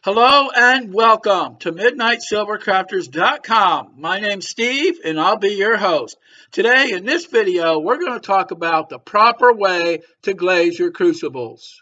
Hello and welcome to MidnightSilverCrafters.com. My name's Steve and I'll be your host. Today in this video, we're going to talk about the proper way to glaze your crucibles.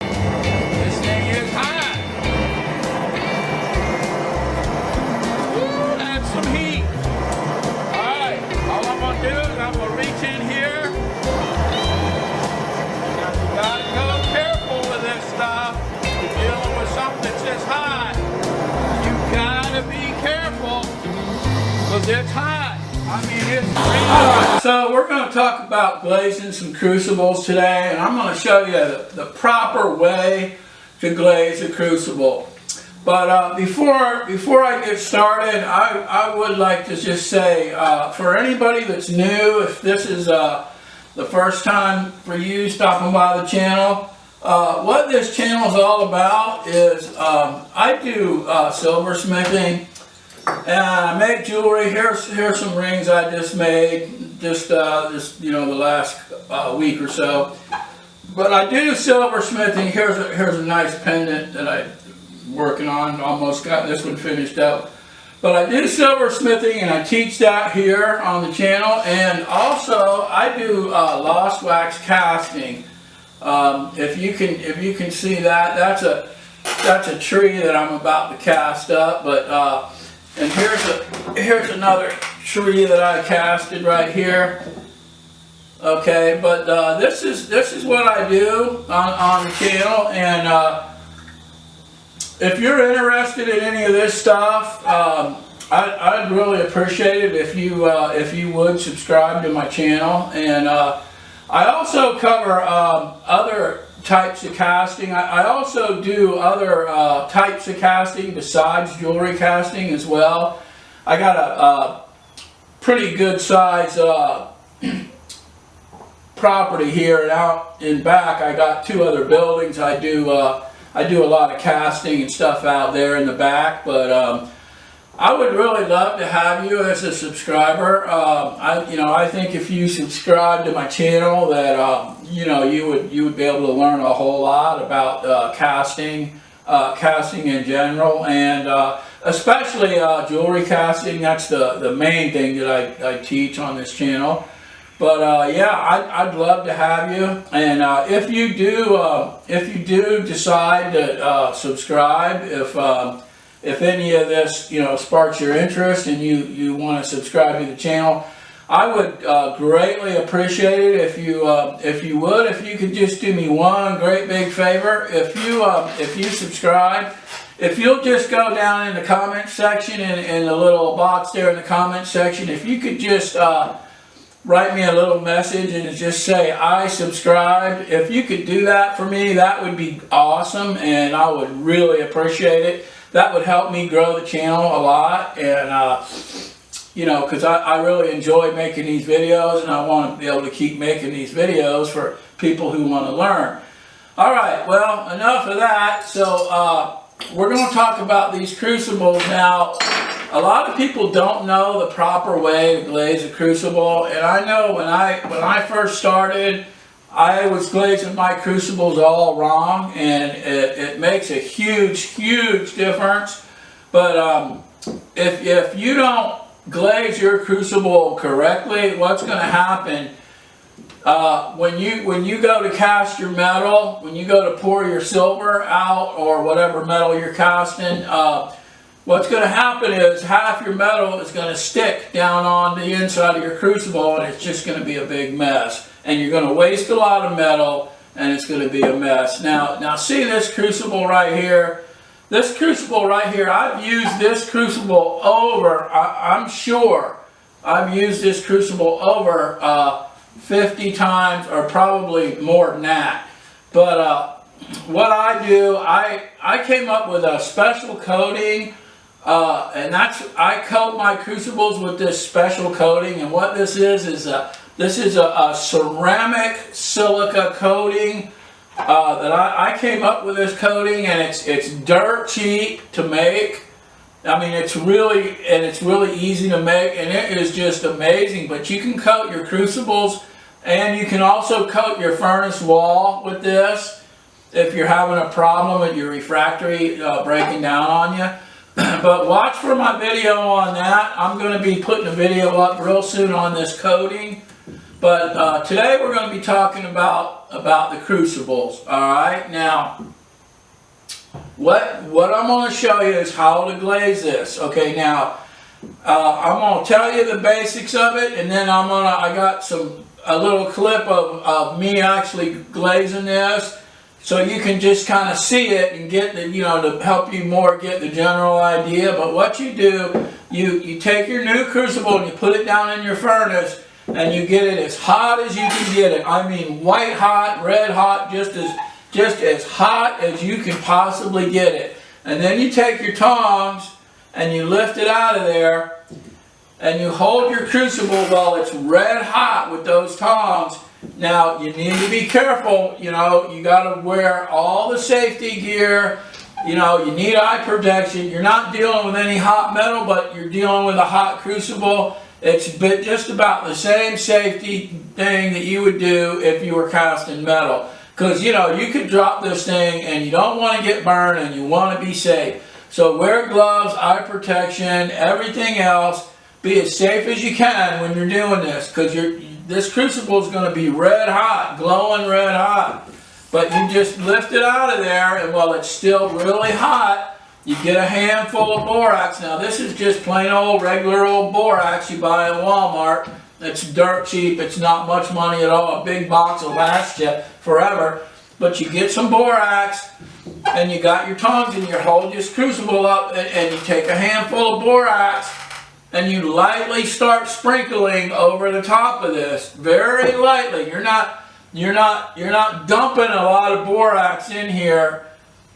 This thing is hot. Woo, that's some heat. Alright, all I'm going to do is I'm going to reach in here. Now you got to go careful with this stuff. You're dealing with something that's this hot. You got to be careful because it's hot. I mean, it's freezing. Alright, so we're going to talk about glazing some crucibles today, and I'm going to show you the proper way to glaze a crucible. But before I get started, I would like to just say, for anybody that's new, if this is the first time for you stopping by the channel, what this channel is all about is I do silversmithing. And I make jewelry. Here's some rings I just made, just the last week or so. But I do silversmithing. Here's a nice pendant that I'm working on. Almost got this one finished up. But I do silversmithing, and I teach that here on the channel. And also I do lost wax casting. If you can see that, that's a tree that I'm about to cast up. But and here's another tree that I casted right here. Okay, but this is what I do on the channel, and if you're interested in any of this stuff, I'd really appreciate it if you would subscribe to my channel. And I also cover other types of casting. I also do other types of casting besides jewelry casting as well. I got a pretty good size property here, and out in back I got two other buildings. I do a lot of casting and stuff out there in the back, but I would really love to have you as a subscriber. I think if you subscribe to my channel, that you would be able to learn a whole lot about casting in general, and especially jewelry casting. That's the main thing that I teach on this channel. But yeah, I'd love to have you, and if you do decide to subscribe, if any of this sparks your interest and you want to subscribe to the channel, I would greatly appreciate it if you could just do me one great big favor. If you subscribe, if you'll just go down in the comment section, in the little box there in the comment section, if you could just write me a little message and just say I subscribed. If you could do that for me, that would be awesome, and I would really appreciate it. That would help me grow the channel a lot, and because I really enjoy making these videos, and I want to be able to keep making these videos for people who want to learn. Alright, well, enough of that. So we're going to talk about these crucibles now. A lot of people don't know the proper way to glaze a crucible, and I know when I first started, I was glazing my crucibles all wrong, and it makes a huge difference. But if you don't glaze your crucible correctly, what's going to happen when you go to cast your metal, when you go to pour your silver out or whatever metal you're casting, what's going to happen is half your metal is going to stick down on the inside of your crucible, and it's just going to be a big mess. And you're going to waste a lot of metal, and it's going to be a mess. Now see this crucible right here? This crucible right here, I've used this crucible over, I'm sure I've used this crucible over 50 times, or probably more than that. But what I do, I came up with a special coating, and I coat my crucibles with this special coating. And what this is a ceramic silica coating that I came up with this coating, and it's dirt cheap to make. I mean, it's really easy to make, and it is just amazing. But you can coat your crucibles, and you can also coat your furnace wall with this. if you're having a problem with your refractory breaking down on you. But watch for my video on that. I'm going to be putting a video up real soon on this coating. But today we're going to be talking about the crucibles. All right, now what I'm going to show you is how to glaze this. Okay, now I'm going to tell you the basics of it, and then I got a little clip of me actually glazing this, so you can just kind of see it and get the, to help you more get the general idea. But what you do, you take your new crucible and you put it down in your furnace, and you get it as hot as you can get it. I mean, white hot, red hot, just as hot as you can possibly get it. And then you take your tongs and you lift it out of there, and you hold your crucible while it's red hot with those tongs. Now, you need to be careful, you got to wear all the safety gear, you need eye protection. You're not dealing with any hot metal, but you're dealing with a hot crucible. It's just about the same safety thing that you would do if you were casting metal. Because, you could drop this thing and you don't want to get burned and you want to be safe. So wear gloves, eye protection, everything else. Be as safe as you can when you're doing this, because this crucible is going to be red hot, glowing red hot. But you just lift it out of there, and while it's still really hot, you get a handful of borax. Now this is just plain old regular old borax you buy at Walmart. It's dirt cheap. It's not much money at all. A big box will last you forever. But you get some borax, and you got your tongs, and you hold this crucible up, and you take a handful of borax, and you lightly start sprinkling over the top of this, very lightly. You're not dumping a lot of borax in here.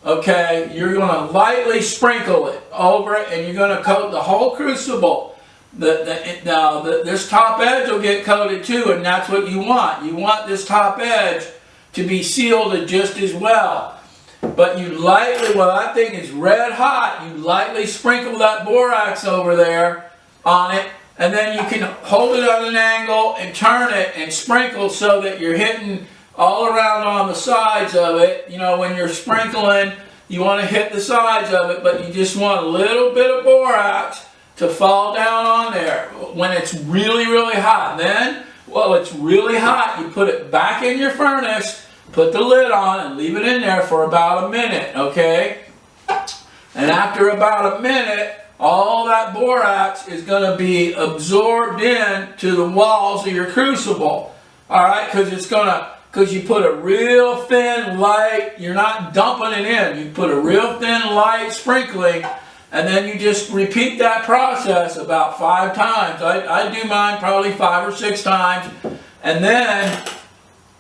Okay, you're going to lightly sprinkle it over it, and you're going to coat the whole crucible. Now this top edge will get coated too, and that's what you want. You want this top edge to be sealed just as well. But you lightly, while that thing is red hot, you lightly sprinkle that borax over there on it, and then you can hold it at an angle and turn it and sprinkle so that you're hitting all around on the sides of it. When you're sprinkling, you want to hit the sides of it, but you just want a little bit of borax to fall down on there when it's really, really hot. Then, while it's really hot, you put it back in your furnace, put the lid on, and leave it in there for about a minute, okay? And after about a minute, all that borax is going to be absorbed into the walls of your crucible. All right, because you put a real thin light, you're not dumping it in. You put a real thin light sprinkling, and then you just repeat that process about 5 times. I do mine probably 5 or 6 times. And then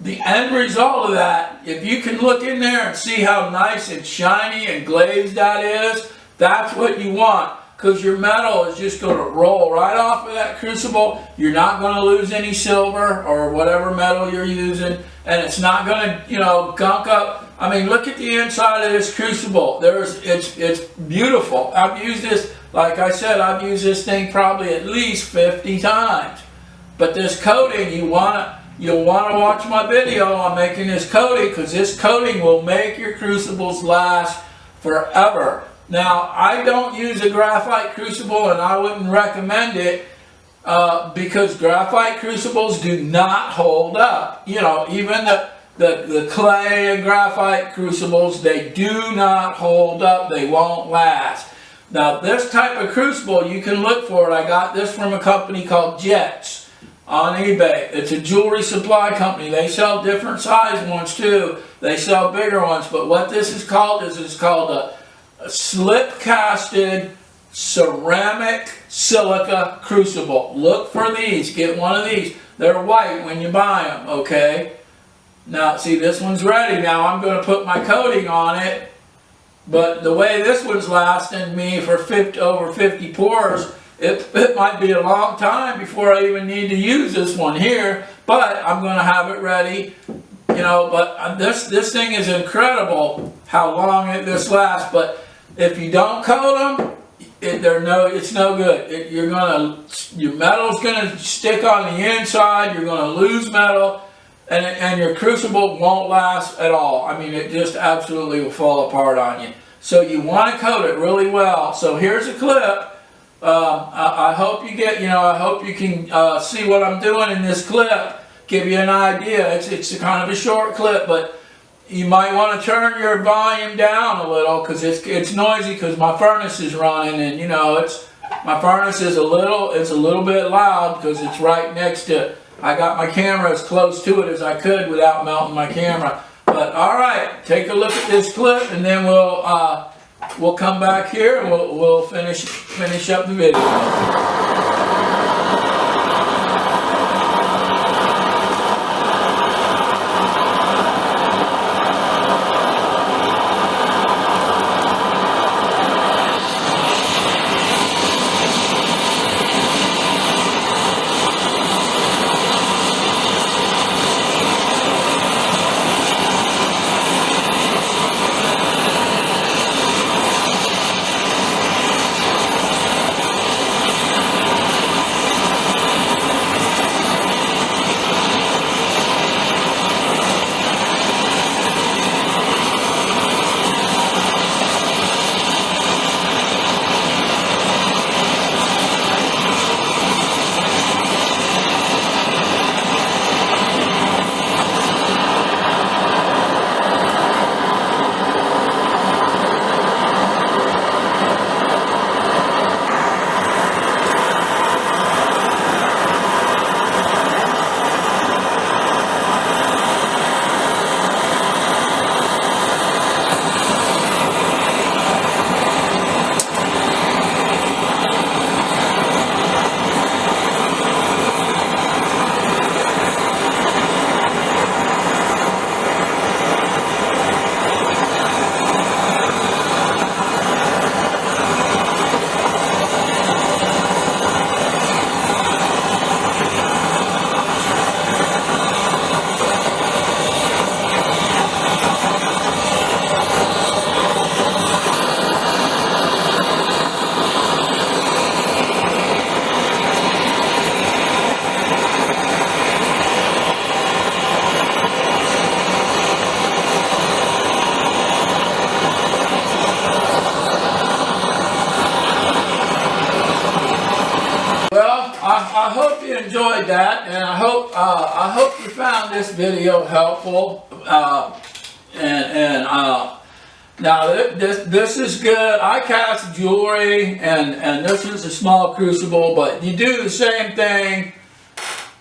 the end result of that, if you can look in there and see how nice and shiny and glazed that is, that's what you want. Because your metal is just going to roll right off of that crucible. You're not going to lose any silver or whatever metal you're using, and it's not going to, gunk up. I mean, look at the inside of this crucible. It's beautiful. I've used this, like I said, I've used this thing probably at least 50 times. But this coating, you'll want to watch my video on making this coating, because this coating will make your crucibles last forever. Now, I don't use a graphite crucible, and I wouldn't recommend it because graphite crucibles do not hold up. Even the clay and graphite crucibles, they do not hold up. They won't last. Now, this type of crucible, you can look for it. I got this from a company called Jets on eBay. It's a jewelry supply company. They sell different size ones too. They sell bigger ones. But what this is called it's called a slip casted ceramic silica crucible. Look for these. Get one of these. They're white when you buy them, okay? Now, see, this one's ready. Now I'm going to put my coating on it. But the way this one's lasting me for over 50 pours, it might be a long time before I even need to use this one here. But I'm going to have it ready. But this thing is incredible how long this lasts. But if you don't coat them, it's no good. Your metal's going to stick on the inside. You're going to lose metal. and your crucible won't last at all. I mean, it just absolutely will fall apart on you. So you want to coat it really well. So here's a clip. I hope you get, I hope you can see what I'm doing in this clip. Give you an idea. It's kind of a short clip, but you might want to turn your volume down a little because it's noisy because my furnace is running, and my furnace is a little bit loud because it's right next to. I got my camera as close to it as I could without melting my camera. But all right, take a look at this clip, and then we'll come back here and we'll finish up the video. I hope you enjoyed that, and I hope you found this video helpful. Now this is good. I cast jewelry, and this is a small crucible, but you do the same thing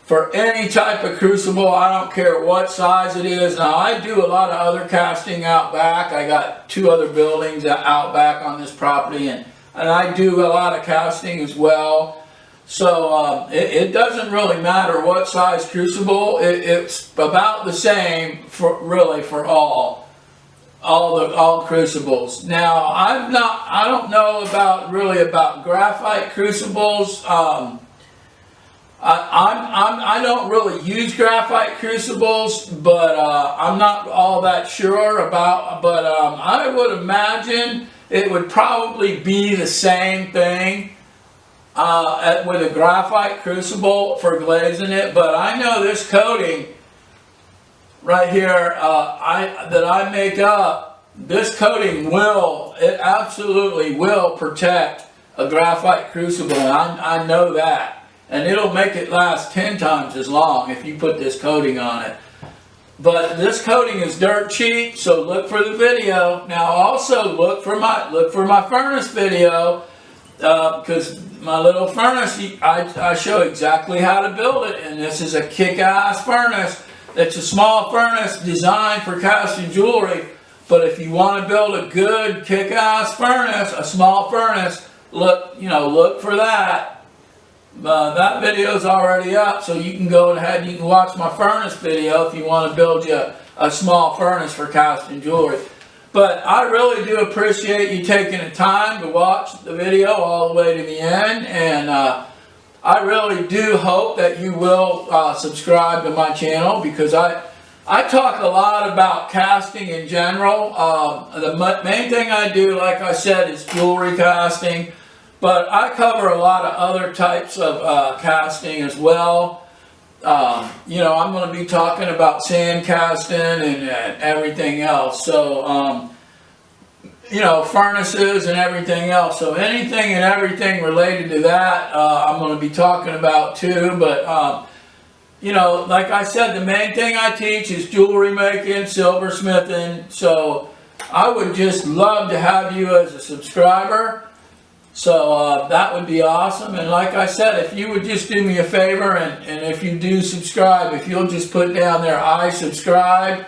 for any type of crucible. I don't care what size it is. Now I do a lot of other casting out back. I got 2 other buildings out back on this property, and I do a lot of casting as well. So it doesn't really matter what size crucible. It's about the same for all crucibles. Now I don't know about graphite crucibles. I don't really use graphite crucibles, but I'm not all that sure about. But I would imagine it would probably be the same thing. With a graphite crucible for glazing it, but I know this coating right here that I make up, this coating it absolutely will protect a graphite crucible, and I know that, and it'll make it last 10 times as long if you put this coating on it. But this coating is dirt cheap, so look for the video. Now also look for my furnace video, because my little furnace, I show exactly how to build it, and this is a kick-ass furnace. It's a small furnace designed for casting jewelry, but if you want to build a good kick-ass furnace, a small furnace, look for that. That video is already up, so you can go ahead, you can watch my furnace video if you want to build you a small furnace for casting jewelry. But I really do appreciate you taking the time to watch the video all the way to the end, and I really do hope that you will subscribe to my channel, because I talk a lot about casting in general. The main thing I do, like I said, is jewelry casting, but I cover a lot of other types of casting as well. you know, I'm going to be talking about sand casting and everything else. So, you know, furnaces and everything else. So anything and everything related to that, I'm going to be talking about too. But, you know, like I said, the main thing I teach is jewelry making, silversmithing. So I would just love to have you as a subscriber. So that would be awesome. And like I said, if you would just do me a favor, and if you do subscribe, if you'll just put down there, I subscribe,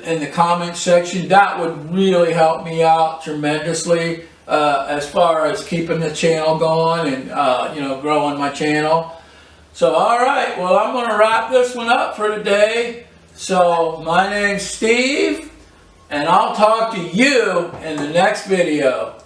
in the comment section, that would really help me out tremendously as far as keeping the channel going and you know, growing my channel. So all right, well, I'm going to wrap this one up for today. So my name's Steve, and I'll talk to you in the next video.